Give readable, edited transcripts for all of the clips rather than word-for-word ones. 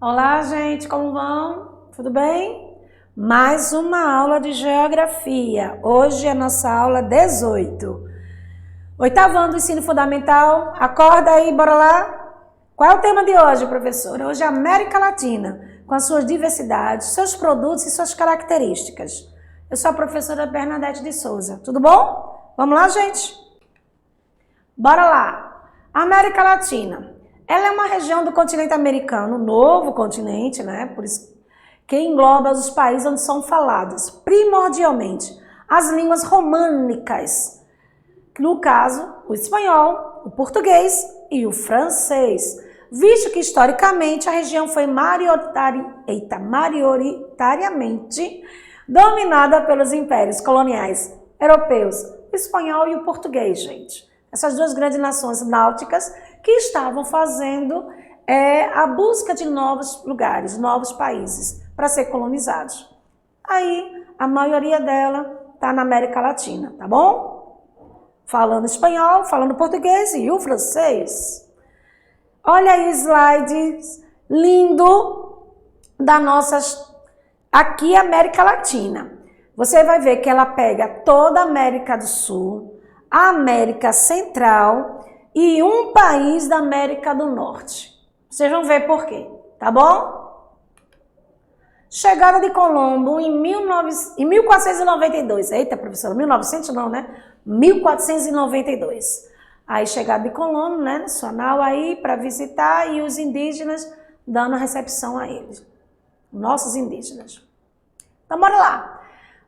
Olá, gente, como vão? Tudo bem? Mais uma aula de geografia. Hoje é a nossa aula 18. Oitavo ano do ensino fundamental. Acorda aí, bora lá? Qual é o tema de hoje, professora? Hoje é a América Latina, com as suas diversidades, seus produtos e suas características. Eu sou a professora Bernadette de Souza. Tudo bom? Vamos lá, gente? Bora lá. América Latina. Ela é uma região do continente americano, novo continente, né? Por isso que engloba os países onde são faladas, primordialmente, as línguas românicas. No caso, o espanhol, o português e o francês. Visto que, historicamente, a região foi maioritariamente dominada pelos impérios coloniais europeus, o espanhol e o português, gente. Essas duas grandes nações náuticas que estavam fazendo a busca de novos lugares, novos países para ser colonizados. Aí, a maioria dela está na América Latina, tá bom? Falando espanhol, falando português e o francês. Olha aí o slide lindo da nossa aqui América Latina. Você vai ver que ela pega toda a América do Sul, a América Central e um país da América do Norte. Vocês vão ver por quê, tá bom? Chegada de Colombo em 1492. Eita, professora, 1900 não, né? 1492. Aí chegada de Colombo, né? Nacional aí para visitar e os indígenas dando a recepção a eles. Nossos indígenas. Então, bora lá.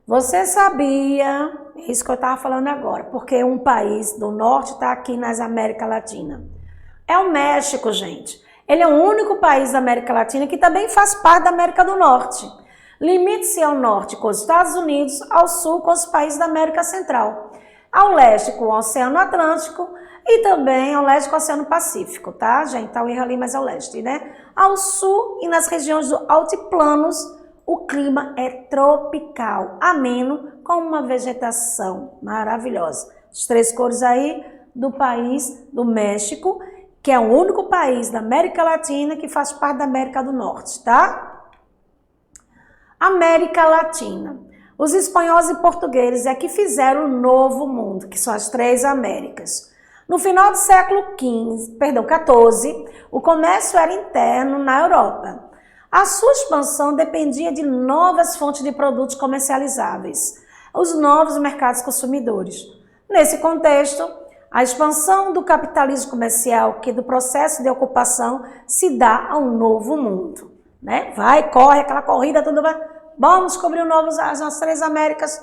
Você sabia, é isso que eu estava falando agora, porque um país do norte está aqui nas América Latina. É o México, gente. Ele é o único país da América Latina que também faz parte da América do Norte. Limite-se ao norte com os Estados Unidos, ao sul com os países da América Central, ao leste com o Oceano Atlântico e também ao leste com o Oceano Pacífico, tá, gente? Então, erra ali mais ao leste, né? Ao sul e nas regiões do altiplanos, o clima é tropical, ameno, com uma vegetação maravilhosa. As três cores aí do país do México, que é o único país da América Latina que faz parte da América do Norte, tá? América Latina. Os espanhóis e portugueses é que fizeram o Novo Mundo, que são as três Américas. No final do século XIV, o comércio era interno na Europa. A sua expansão dependia de novas fontes de produtos comercializáveis, os novos mercados consumidores. Nesse contexto, a expansão do capitalismo comercial, que do processo de ocupação se dá ao novo mundo, né? Vai, corre, aquela corrida, tudo bem. Vamos descobrir as três Américas,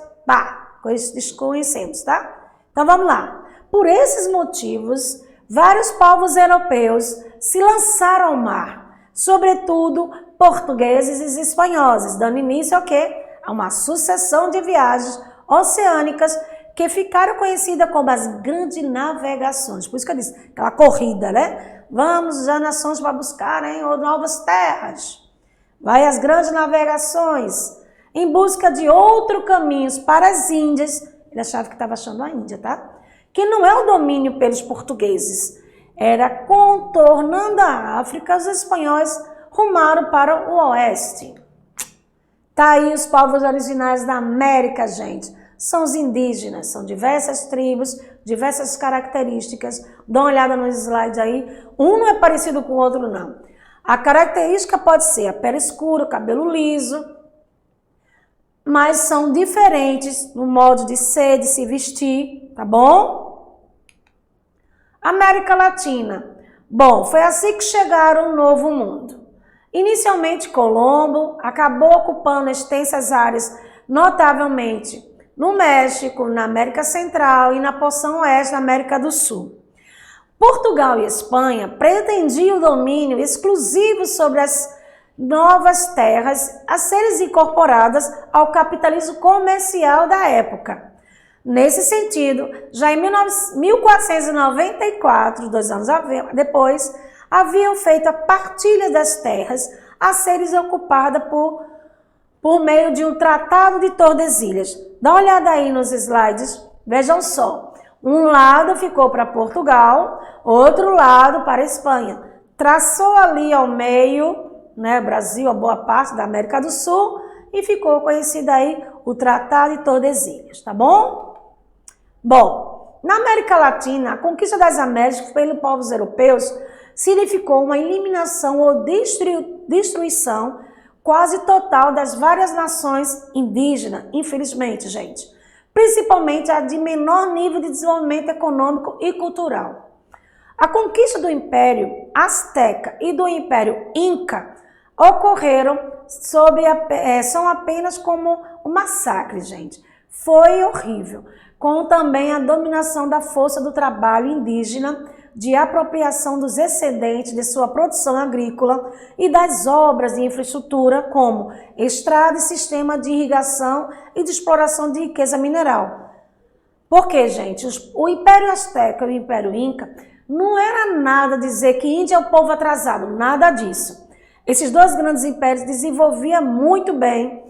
desconhecemos, tá? Então vamos lá. Por esses motivos, vários povos europeus se lançaram ao mar, sobretudo portugueses e espanhóis, dando início ao quê? A uma sucessão de viagens oceânicas que ficaram conhecidas como as grandes navegações. Por isso que eu disse, aquela corrida, né? Vamos já nações para buscar novas terras. Vai as grandes navegações em busca de outros caminhos para as Índias. Ele achava que estava achando a Índia, tá? Que não é o domínio pelos portugueses. Era contornando a África, os espanhóis rumaram para o oeste. Tá aí os povos originais da América, gente. São os indígenas, são diversas tribos, diversas características. Dá uma olhada no slide aí. Um não é parecido com o outro, não. A característica pode ser a pele escura, o cabelo liso, mas são diferentes no modo de ser, de se vestir, tá bom? América Latina. Bom, foi assim que chegaram ao Novo Mundo. Inicialmente, Colombo acabou ocupando extensas áreas, notavelmente no México, na América Central e na porção oeste da América do Sul. Portugal e Espanha pretendiam o domínio exclusivo sobre as novas terras a serem incorporadas ao capitalismo comercial da época. Nesse sentido, já em 1494, 2 anos depois, haviam feito a partilha das terras a serem ocupadas por meio de um Tratado de Tordesilhas. Dá uma olhada aí nos slides, vejam só. Um lado ficou para Portugal, outro lado para a Espanha. Traçou ali ao meio né, Brasil, a boa parte da América do Sul, e ficou conhecido aí o Tratado de Tordesilhas, tá bom? Bom, na América Latina, a conquista das Américas pelos povos europeus significou uma eliminação ou destruição quase total das várias nações indígenas, infelizmente, gente. Principalmente a de menor nível de desenvolvimento econômico e cultural. A conquista do Império Azteca e do Império Inca ocorreram são apenas como um massacre, gente. Foi horrível, com também a dominação da força do trabalho indígena, de apropriação dos excedentes de sua produção agrícola e das obras de infraestrutura, como estrada e sistema de irrigação e de exploração de riqueza mineral. Por quê, gente? O Império Azteca e o Império Inca não era nada dizer que Índia é o povo atrasado, nada disso. Esses dois grandes impérios desenvolviam muito bem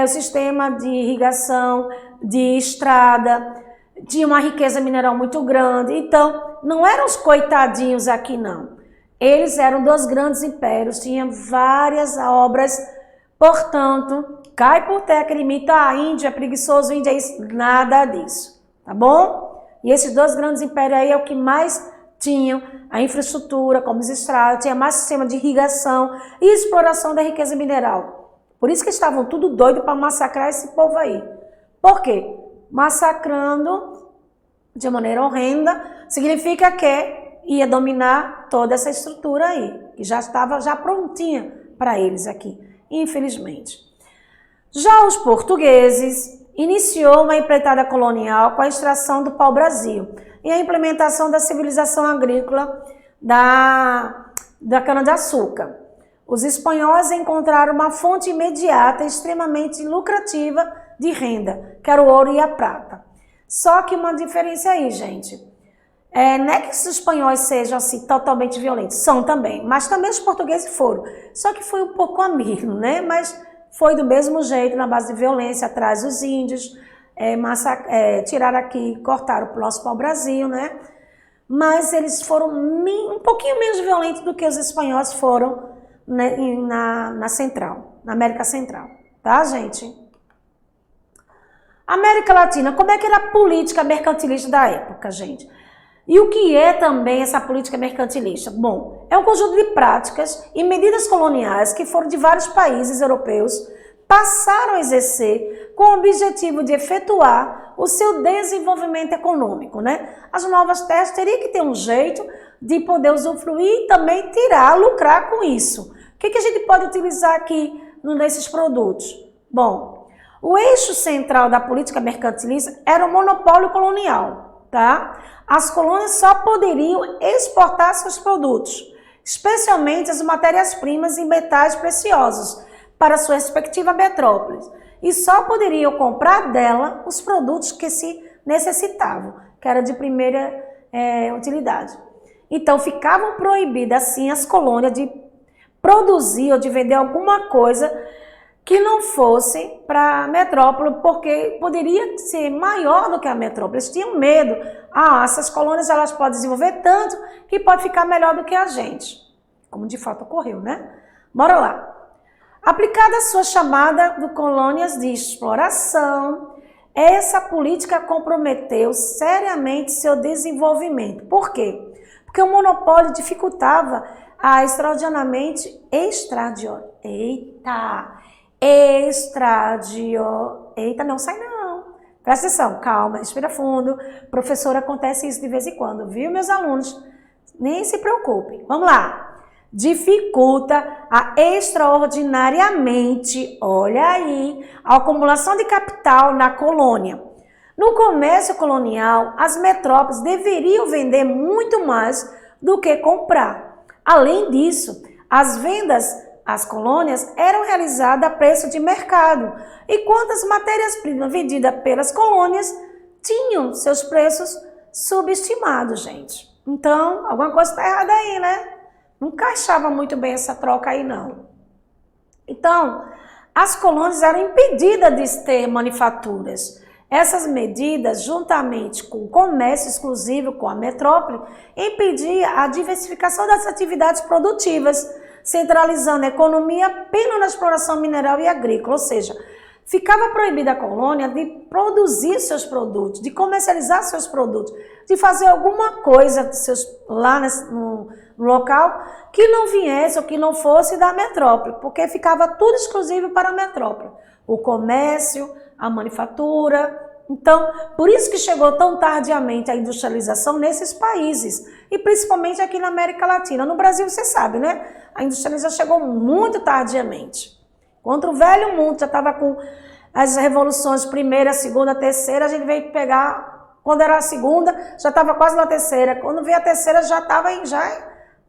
o sistema de irrigação, de estrada, tinha uma riqueza mineral muito grande. Então, não eram os coitadinhos aqui, não. Eles eram dois grandes impérios, tinham várias obras. Portanto, cai por terra aquele mito, a Índia é preguiçoso, a Índia é isso. Nada disso, tá bom? E esses dois grandes impérios aí é o que mais tinham a infraestrutura, como as estradas, tinha mais sistema de irrigação e exploração da riqueza mineral. Por isso que estavam tudo doido para massacrar esse povo aí. Por quê? Massacrando de maneira horrenda significa que ia dominar toda essa estrutura aí, que já estava prontinha para eles aqui, infelizmente. Já os portugueses iniciou uma empreitada colonial com a extração do pau-brasil e a implementação da civilização agrícola da cana-de-açúcar. Os espanhóis encontraram uma fonte imediata e extremamente lucrativa de renda, que era o ouro e a prata. Só que uma diferença aí, gente. Não é que os espanhóis sejam assim totalmente violentos, são também, mas também os portugueses foram. Só que foi um pouco amigo, né? Mas foi do mesmo jeito, na base de violência, atrás dos índios, tiraram aqui, cortaram o nosso pau-brasil, né? Mas eles foram um pouquinho menos violentos do que os espanhóis foram, né, na Central, na América Central, tá, gente? América Latina, como é que era a política mercantilista da época, gente? E o que é também essa política mercantilista? Bom, é um conjunto de práticas e medidas coloniais que foram de vários países europeus, passaram a exercer com o objetivo de efetuar o seu desenvolvimento econômico, né? As novas terras teriam que ter um jeito de poder usufruir e também lucrar com isso. O que a gente pode utilizar aqui nesses produtos? Bom, o eixo central da política mercantilista era o monopólio colonial, tá? As colônias só poderiam exportar seus produtos, especialmente as matérias-primas e metais preciosos, para sua respectiva metrópole, e só poderiam comprar dela os produtos que se necessitavam, que era de primeira utilidade. Então, ficavam proibidas, assim, as colônias de produzir ou de vender alguma coisa que não fosse para a metrópole, porque poderia ser maior do que a metrópole. Eles tinham medo. Essas colônias elas podem desenvolver tanto que pode ficar melhor do que a gente. Como de fato ocorreu, né? Bora lá. Aplicada a sua chamada de colônias de exploração, essa política comprometeu seriamente seu desenvolvimento. Por quê? Porque o monopólio dificultava a extraordinariamente Eita, não sai não. Presta atenção, calma, respira fundo. Professora, acontece isso de vez em quando, viu, meus alunos? Nem se preocupem. Vamos lá. Dificulta extraordinariamente, olha aí, a acumulação de capital na colônia. No comércio colonial, as metrópoles deveriam vender muito mais do que comprar. Além disso, as vendas às colônias eram realizadas a preço de mercado, enquanto as matérias-primas vendidas pelas colônias tinham seus preços subestimados, gente. Então, alguma coisa está errada aí, né? Não encaixava muito bem essa troca aí, não. Então, as colônias eram impedidas de ter manufaturas. Essas medidas, juntamente com o comércio exclusivo com a metrópole, impediam a diversificação das atividades produtivas, centralizando a economia apenas na exploração mineral e agrícola, ou seja, ficava proibida a colônia de produzir seus produtos, de comercializar seus produtos, de fazer alguma coisa lá no local que não viesse ou que não fosse da metrópole, porque ficava tudo exclusivo para a metrópole. O comércio, a manufatura. Então, por isso que chegou tão tardiamente a industrialização nesses países, e principalmente aqui na América Latina. No Brasil, você sabe, né? A industrialização chegou muito tardiamente. Contra o velho mundo, já estava com as revoluções primeira, segunda, terceira, a gente veio pegar, quando era a segunda, já estava quase na terceira, quando veio a terceira já estava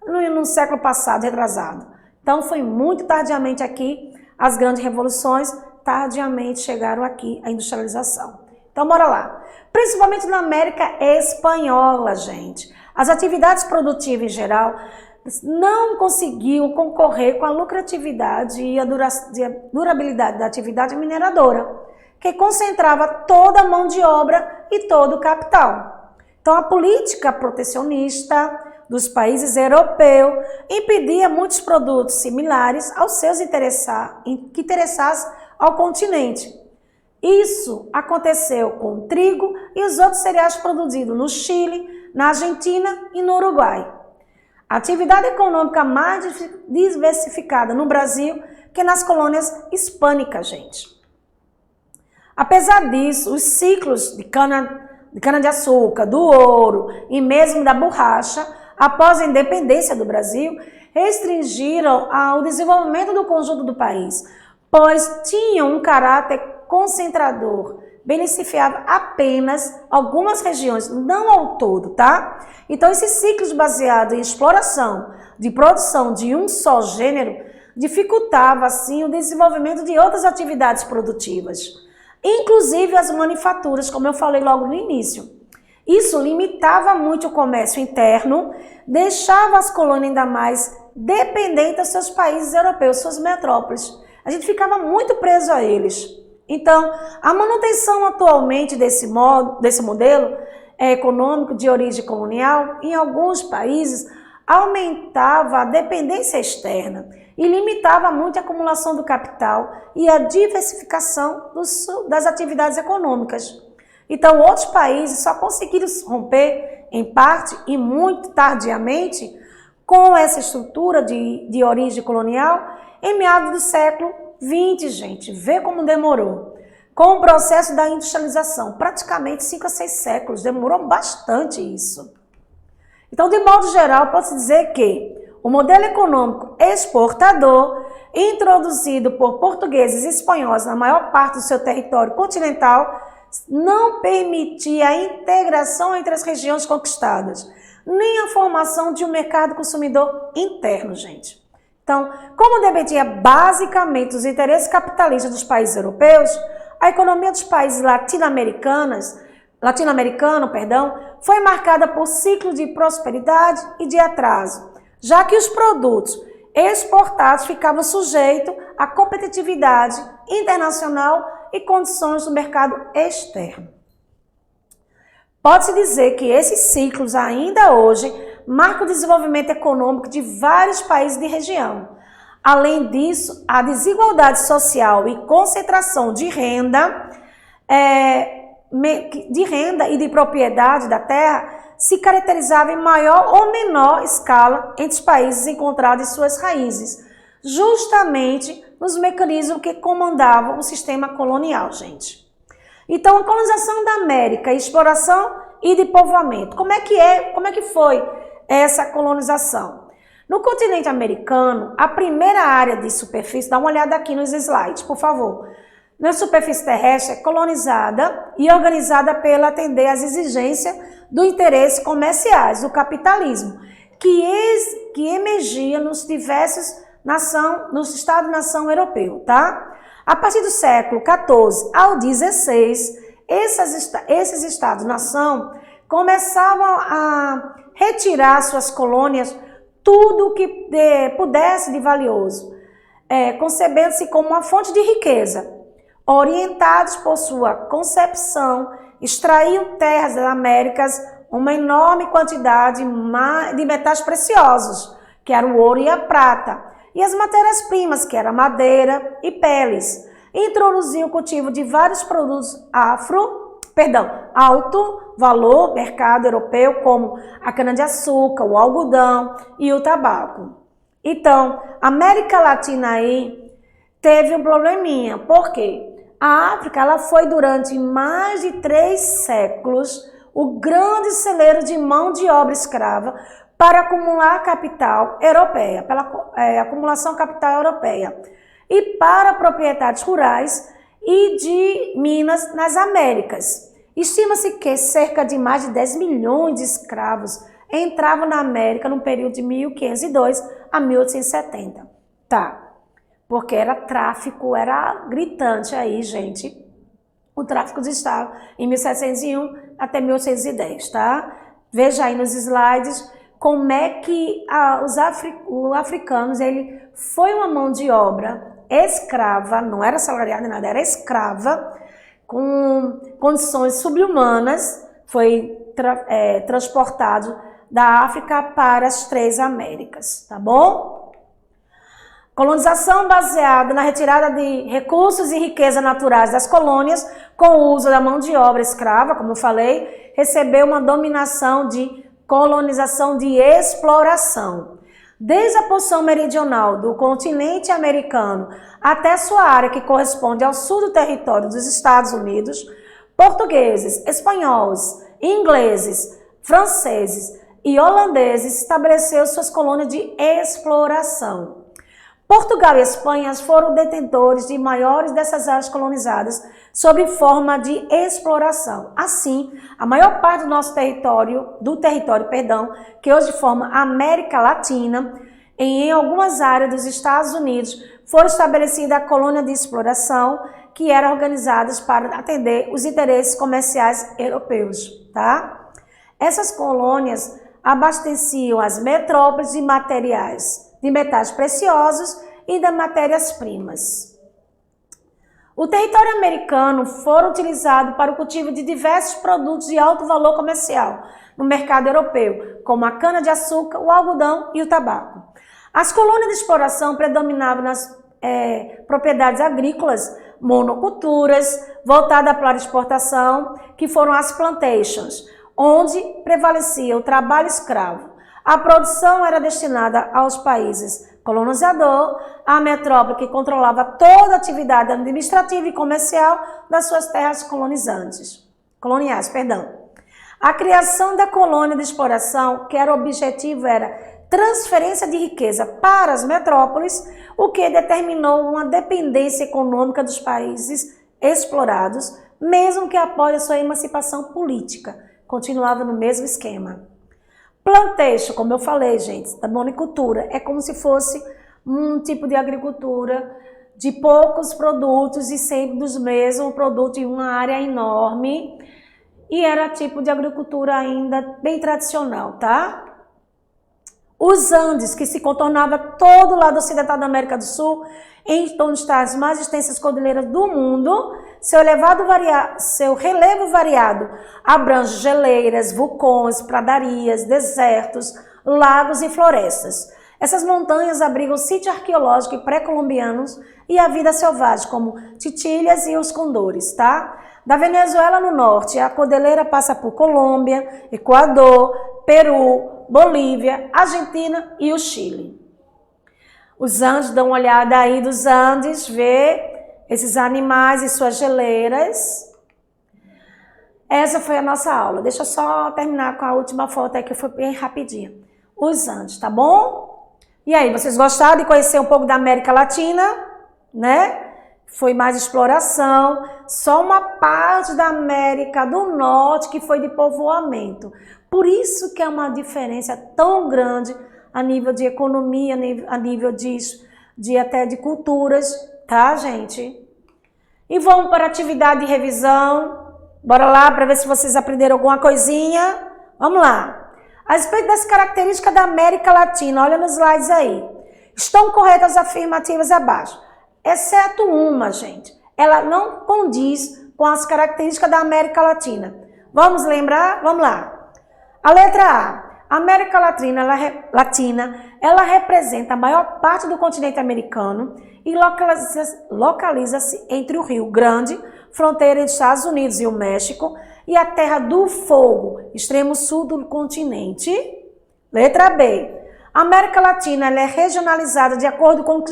no século passado, retrasado. Então foi muito tardiamente aqui, as grandes revoluções, tardiamente chegaram aqui a industrialização. Então bora lá. Principalmente na América Espanhola, gente. As atividades produtivas em geral não conseguiu concorrer com a lucratividade e a durabilidade da atividade mineradora, que concentrava toda a mão de obra e todo o capital. Então, a política protecionista dos países europeus impedia muitos produtos similares aos seus que interessassem ao continente. Isso aconteceu com o trigo e os outros cereais produzidos no Chile, na Argentina e no Uruguai. A atividade econômica mais diversificada no Brasil que nas colônias hispânicas, gente. Apesar disso, os ciclos de cana-de-açúcar, do ouro e mesmo da borracha, após a independência do Brasil, restringiram o desenvolvimento do conjunto do país, pois tinham um caráter concentrador, beneficiava apenas algumas regiões, não ao todo, tá? Então, esses ciclos baseados em exploração de produção de um só gênero dificultava, assim, o desenvolvimento de outras atividades produtivas, inclusive as manufaturas, como eu falei logo no início. Isso limitava muito o comércio interno, deixava as colônias ainda mais dependentes dos seus países europeus, suas metrópoles. A gente ficava muito preso a eles. Então, a manutenção atualmente desse modelo econômico de origem colonial, em alguns países, aumentava a dependência externa e limitava muito a acumulação do capital e a diversificação das atividades econômicas. Então, outros países só conseguiram romper, em parte e muito tardiamente, com essa estrutura de origem colonial em meados do século XX, gente. Vê como demorou. Com o processo da industrialização, praticamente 5 a 6 séculos, demorou bastante isso. Então, de modo geral, pode-se dizer que o modelo econômico exportador, introduzido por portugueses e espanhóis na maior parte do seu território continental, não permitia a integração entre as regiões conquistadas, nem a formação de um mercado consumidor interno, gente. Então, como dependia basicamente dos interesses capitalistas dos países europeus, a economia dos países latino-americano, foi marcada por ciclos de prosperidade e de atraso, já que os produtos exportados ficavam sujeitos à competitividade internacional e condições do mercado externo. Pode-se dizer que esses ciclos ainda hoje marcam o desenvolvimento econômico de vários países de região. Além disso, a desigualdade social e concentração de renda e de propriedade da terra se caracterizava em maior ou menor escala entre os países encontrados em suas raízes, justamente nos mecanismos que comandavam o sistema colonial, gente. Então, a colonização da América, exploração e de povoamento. Como é que foi essa colonização? No continente americano, a primeira área de superfície, dá uma olhada aqui nos slides, por favor. Na superfície terrestre é colonizada e organizada pela atender às exigências do interesse comerciais, do capitalismo, que emergia nos diversos Estado-nação europeu, tá? A partir do século XIV ao XVI, esses Estados-nação começavam a retirar suas colônias tudo que pudesse de valioso, concebendo-se como uma fonte de riqueza. Orientados por sua concepção, extraíam terras das Américas uma enorme quantidade de metais preciosos, que eram o ouro e a prata, e as matérias-primas, que era madeira e peles. Introduziu o cultivo de vários produtos alto valor, mercado europeu, como a cana-de-açúcar, o algodão e o tabaco. Então, a América Latina aí teve um probleminha. Por quê? A África ela foi durante mais de 3 séculos o grande celeiro de mão de obra escrava para acumular capital europeia, pela acumulação capital europeia, e para propriedades rurais e de minas nas Américas. Estima-se que cerca de mais de 10 milhões de escravos entravam na América no período de 1502 a 1870. Tá. Porque era tráfico, era gritante aí, gente. O tráfico de escravos em 1701 até 1810, tá? Veja aí nos slides como é que os africanos, ele foi uma mão de obra escrava, não era salariada nem nada, era escrava, com condições subhumanas, foi transportado da África para as 3 Américas, tá bom? Colonização baseada na retirada de recursos e riquezas naturais das colônias, com o uso da mão de obra escrava, como eu falei, recebeu uma dominação de colonização de exploração. Desde a porção meridional do continente americano até sua área que corresponde ao sul do território dos Estados Unidos, portugueses, espanhóis, ingleses, franceses e holandeses estabeleceram suas colônias de exploração. Portugal e Espanha foram detentores de maiores dessas áreas colonizadas sob forma de exploração. Assim, a maior parte do nosso território, que hoje forma a América Latina, em algumas áreas dos Estados Unidos, foram estabelecidas a colônia de exploração, que eram organizadas para atender os interesses comerciais europeus, tá? Essas colônias abasteciam as metrópoles de metais preciosos e de matérias-primas. O território americano foi utilizado para o cultivo de diversos produtos de alto valor comercial no mercado europeu, como a cana-de-açúcar, o algodão e o tabaco. As colônias de exploração predominavam nas propriedades agrícolas, monoculturas, voltadas para a exportação, que foram as plantations, onde prevalecia o trabalho escravo. A produção era destinada aos países colonizador, a metrópole que controlava toda a atividade administrativa e comercial das suas terras coloniais. A criação da colônia de exploração, que era o objetivo era transferência de riqueza para as metrópoles, o que determinou uma dependência econômica dos países explorados, mesmo que após a sua emancipação política, continuava no mesmo esquema. Plantation, como eu falei, gente, da monocultura, é como se fosse um tipo de agricultura de poucos produtos e sempre dos mesmos produtos em uma área enorme. E era tipo de agricultura ainda bem tradicional, tá? Os Andes, que se contornava todo o lado ocidental da América do Sul, em torno das mais extensas cordilheiras do mundo, seu relevo variado abrange geleiras, vulcões, pradarias, desertos, lagos e florestas. Essas montanhas abrigam sítios arqueológicos pré-colombianos e a vida selvagem, como titilhas e os condores, tá? Da Venezuela no norte, a cordilheira passa por Colômbia, Equador, Peru, Bolívia, Argentina e o Chile. Os Andes, dão uma olhada aí dos Andes, vê esses animais e suas geleiras. Essa foi a nossa aula. Deixa eu só terminar com a última foto aí, que foi bem rapidinho. Os Andes, tá bom? E aí, vocês gostaram de conhecer um pouco da América Latina, né? Foi mais exploração, só uma parte da América do Norte que foi de povoamento. Por isso que é uma diferença tão grande a nível de economia, a nível até de culturas, tá, gente? E vamos para a atividade de revisão. Bora lá para ver se vocês aprenderam alguma coisinha. Vamos lá. A respeito das características da América Latina, olha nos slides aí. Estão corretas as afirmativas abaixo, exceto uma, gente. Ela não condiz com as características da América Latina. Vamos lembrar? Vamos lá. A letra A. A América Latina, ela representa a maior parte do continente americano e localiza-se entre o Rio Grande, fronteira dos Estados Unidos e o México, e a Terra do Fogo, extremo sul do continente. Letra B. A América Latina ela é regionalizada de acordo com o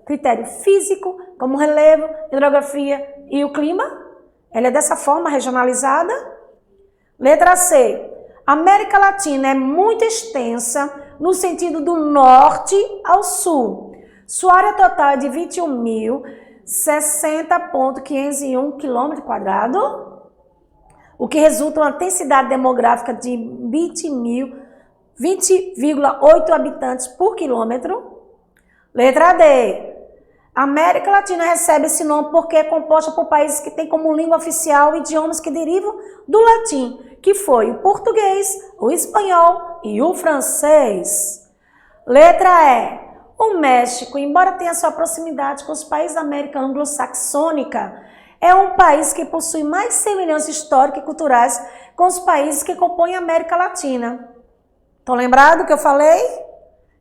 critério físico, como relevo, hidrografia e o clima. Ela é dessa forma regionalizada. Letra C. A América Latina é muito extensa no sentido do norte ao sul. Sua área total é de 21.060.501 km², o que resulta em uma densidade demográfica de 20,8 habitantes por quilômetro. Letra D. A América Latina recebe esse nome porque é composta por países que têm como língua oficial idiomas que derivam do latim, que foi o português, o espanhol e o francês. Letra E. O México, embora tenha sua proximidade com os países da América anglo-saxônica, é um país que possui mais semelhanças históricas e culturais com os países que compõem a América Latina. Estão lembrados do que eu falei?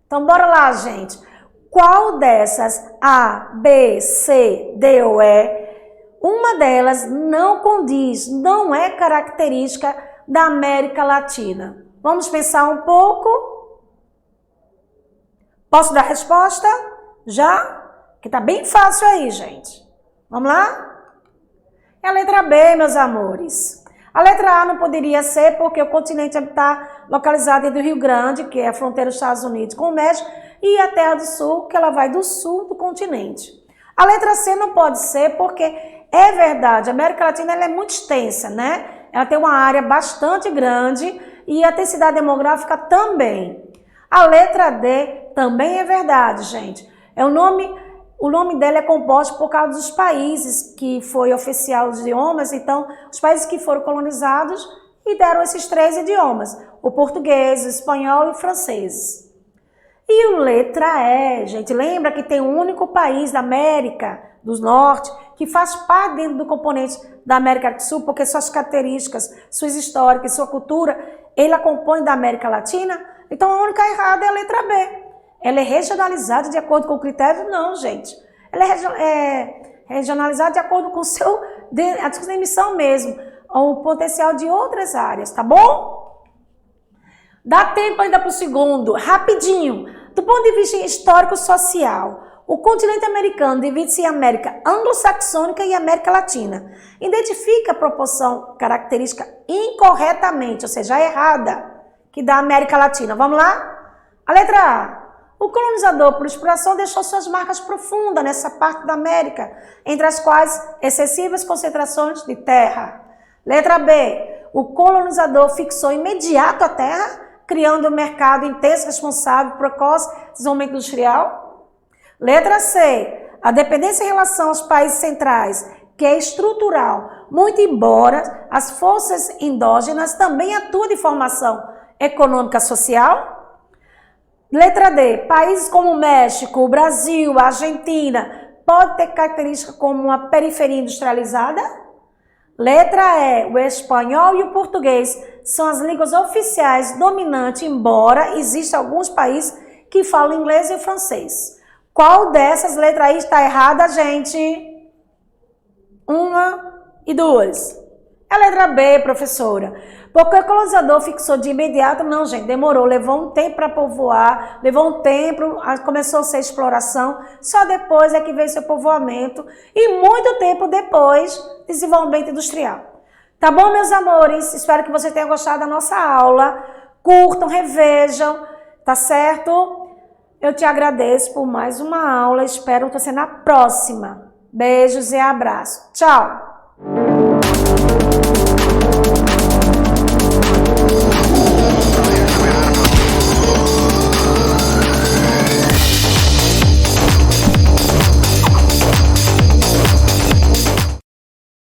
Então, bora lá, gente. Qual dessas, A, B, C, D ou E, uma delas não condiz, não é característica da América Latina? Vamos pensar um pouco? Posso dar a resposta? Já? Que tá bem fácil aí, gente. Vamos lá? É a letra B, meus amores. A letra A não poderia ser porque o continente está localizado entre o Rio Grande, que é a fronteira dos Estados Unidos com o México, e a Terra do Sul, que ela vai do sul do continente. A letra C não pode ser porque é verdade, a América Latina ela é muito extensa, né? Ela tem uma área bastante grande e a densidade demográfica também. A letra D também é verdade, gente. O nome dela é composto por causa dos países que foi oficial os idiomas, então os países que foram colonizados e deram esses 3 idiomas, o português, o espanhol e o francês. E o letra E, gente, lembra que tem um único país da América do Norte que faz parte dentro do componente da América do Sul, porque suas características, suas históricas, sua cultura, ele a compõe da América Latina. Então a única errada é a letra B. Ela é regionalizada de acordo com o critério? Não, gente. Ela é regionalizada de acordo com a sua emissão mesmo, o potencial de outras áreas, tá bom? Dá tempo ainda para o segundo, rapidinho. Do ponto de vista histórico-social, o continente americano divide-se em América anglo-saxônica e América Latina. Identifica a proporção característica incorretamente, ou seja, errada, que dá a América Latina. Vamos lá? A letra A. O colonizador, por exploração, deixou suas marcas profundas nessa parte da América, entre as quais excessivas concentrações de terra. Letra B. O colonizador fixou imediato a terra, criando um mercado intenso, responsável, precoce, desenvolvimento industrial. Letra C. A dependência em relação aos países centrais, que é estrutural, muito embora as forças endógenas também atuem de formação econômica social. Letra D. Países como o México, o Brasil, a Argentina, podem ter características como uma periferia industrializada. Letra E. O espanhol e o português são as línguas oficiais dominantes, embora existam alguns países que falam inglês e francês. Qual dessas letras aí está errada, gente? 1 e 2. É a letra B, professora. Porque o colonizador fixou de imediato, não, gente, demorou, levou um tempo para povoar, levou um tempo, começou a ser exploração, só depois é que veio seu povoamento e muito tempo depois, desenvolvimento industrial. Tá bom, meus amores? Espero que vocês tenham gostado da nossa aula. Curtam, revejam, tá certo? Eu te agradeço por mais uma aula, espero você na próxima. Beijos e abraços. Tchau!